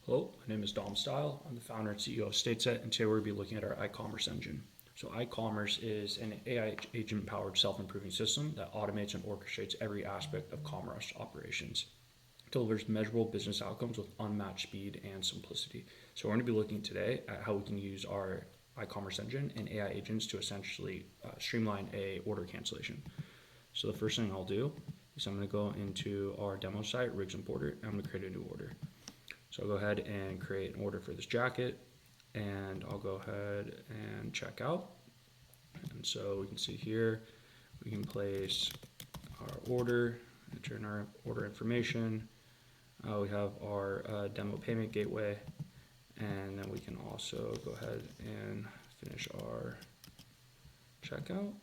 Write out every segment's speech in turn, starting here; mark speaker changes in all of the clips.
Speaker 1: Hello, my name is Dom Style. I'm the founder and CEO of StateSet, and today we'll be looking at our iCommerce engine. So iCommerce is an AI agent-powered self-improving system that automates and orchestrates every aspect of commerce operations. It delivers measurable business outcomes with unmatched speed and simplicity. So we're going to be looking today at how we can use our iCommerce engine and AI agents to essentially streamline a order cancellation. So the first thing I'll do is I'm going to go into our demo site, Rigs Importer, and I'm going to create a new order. So I'll go ahead and create an order for this jacket, and I'll go ahead and check out. And so we can see here, we can place our order, enter in our order information. We have our demo payment gateway, and then we can also go ahead and finish our checkout.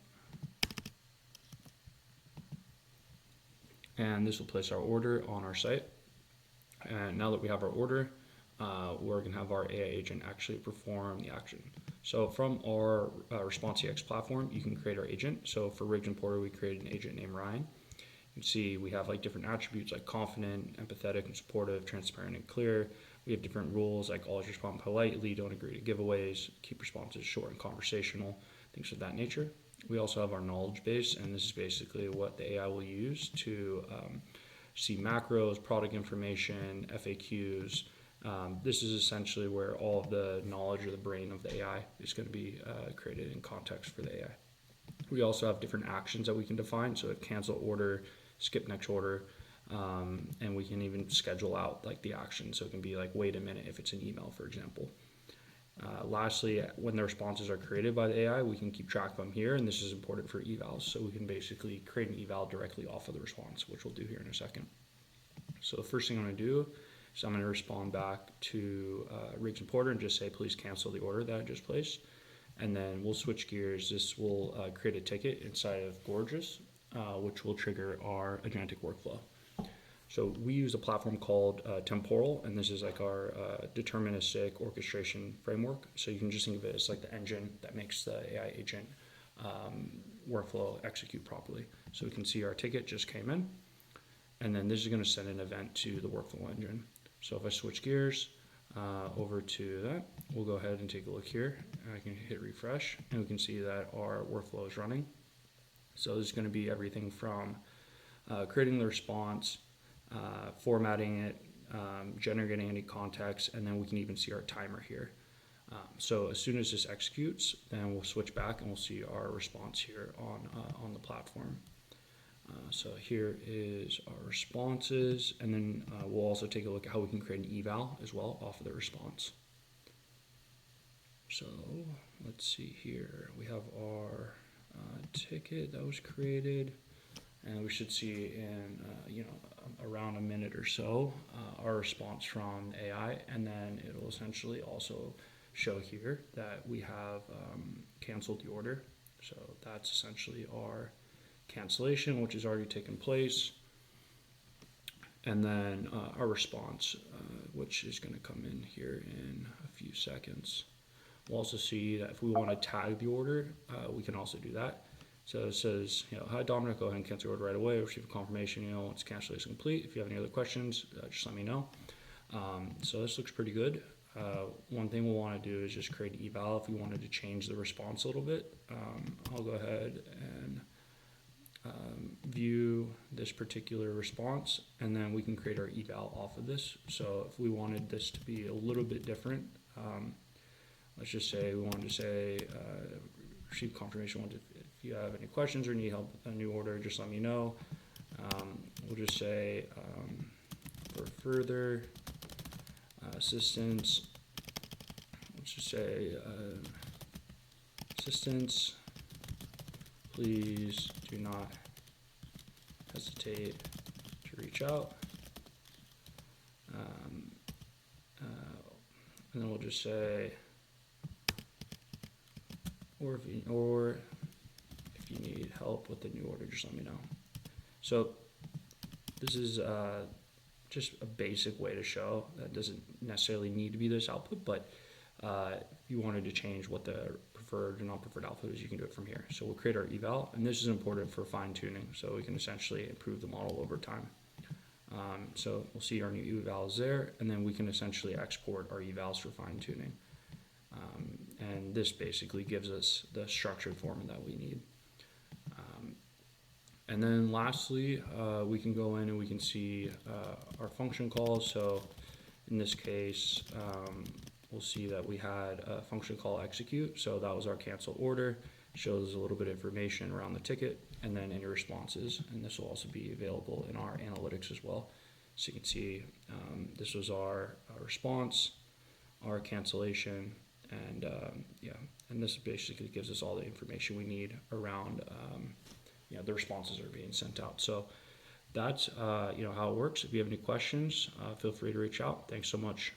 Speaker 1: And this will place our order on our site. And now that we have our order, we're going to have our AI agent actually perform the action. So from our ResponseEX platform, you can create our agent. So for Rigs Importer, we created an agent named Ryan. You can see we have like different attributes like confident, empathetic, and supportive, transparent, and clear. We have different rules like always respond politely, don't agree to giveaways, keep responses short and conversational, things of that nature. We also have our knowledge base, and this is basically what the AI will use to see macros, product information, FAQs. This is essentially where all of the knowledge or the brain of the AI is going to be created in context for the AI. We also have different actions that we can define. So cancel order, skip next order, and we can even schedule out like the action. So it can be like, wait a minute if it's an email, for example. Lastly, when the responses are created by the AI, we can keep track of them here, and this is important for evals. So we can basically create an eval directly off of the response, which we'll do here in a second. So the first thing I'm going to do is I'm going to respond back to Rigs Importer and just say, please cancel the order that I just placed. And then we'll switch gears. This will create a ticket inside of Gorgias, which will trigger our agentic workflow. So we use a platform called Temporal, and this is like our deterministic orchestration framework. So you can just think of it as like the engine that makes the AI agent workflow execute properly. So we can see our ticket just came in, and then this is going to send an event to the workflow engine. So if I switch gears over to that, we'll go ahead and take a look here. I can hit refresh, and we can see that our workflow is running. So this is going to be everything from creating the response, formatting it, generating any context, and then we can even see our timer here. So as soon as this executes, then we'll switch back and we'll see our response here on the platform. So here is our responses, and then we'll also take a look at how we can create an eval as well off of the response. So let's see here. We have our ticket that was created, and we should see in around a minute or so our response from AI, and then it'll essentially also show here that we have canceled the order. So that's essentially our cancellation, which has already taken place, and then our response, which is going to come in here in a few seconds. We'll also see that if we want to tag the order, we can also do that. So it says, hi Dominic, go ahead and cancel your order right away. Receive a confirmation, once cancellation complete. If you have any other questions, just let me know. So this looks pretty good. One thing we'll want to do is just create an eval if we wanted to change the response a little bit. I'll go ahead and view this particular response, and then we can create our eval off of this. So if we wanted this to be a little bit different, let's just say we wanted to say, receive confirmation. If you have any questions or need help with a new order, just let me know. We'll just say, for further assistance, let's just say, assistance, please do not hesitate to reach out. And then we'll just say, or if you need help with the new order, just let me know. So this is just a basic way to show that doesn't necessarily need to be this output, but if you wanted to change what the preferred or non-preferred output is, you can do it from here. So we'll create our eval, and this is important for fine tuning, so we can essentially improve the model over time. So we'll see our new evals there, and then we can essentially export our evals for fine tuning. And this basically gives us the structured format that we need. And then lastly, we can go in and we can see our function calls. So in this case, we'll see that we had a function call execute. So that was our cancel order. Shows a little bit of information around the ticket, and then any responses. And this will also be available in our analytics as well. So you can see this was our response, our cancellation, and and this basically gives us all the information we need around the responses that are being sent out. So that's how it works. If you have any questions, feel free to reach out. Thanks so much.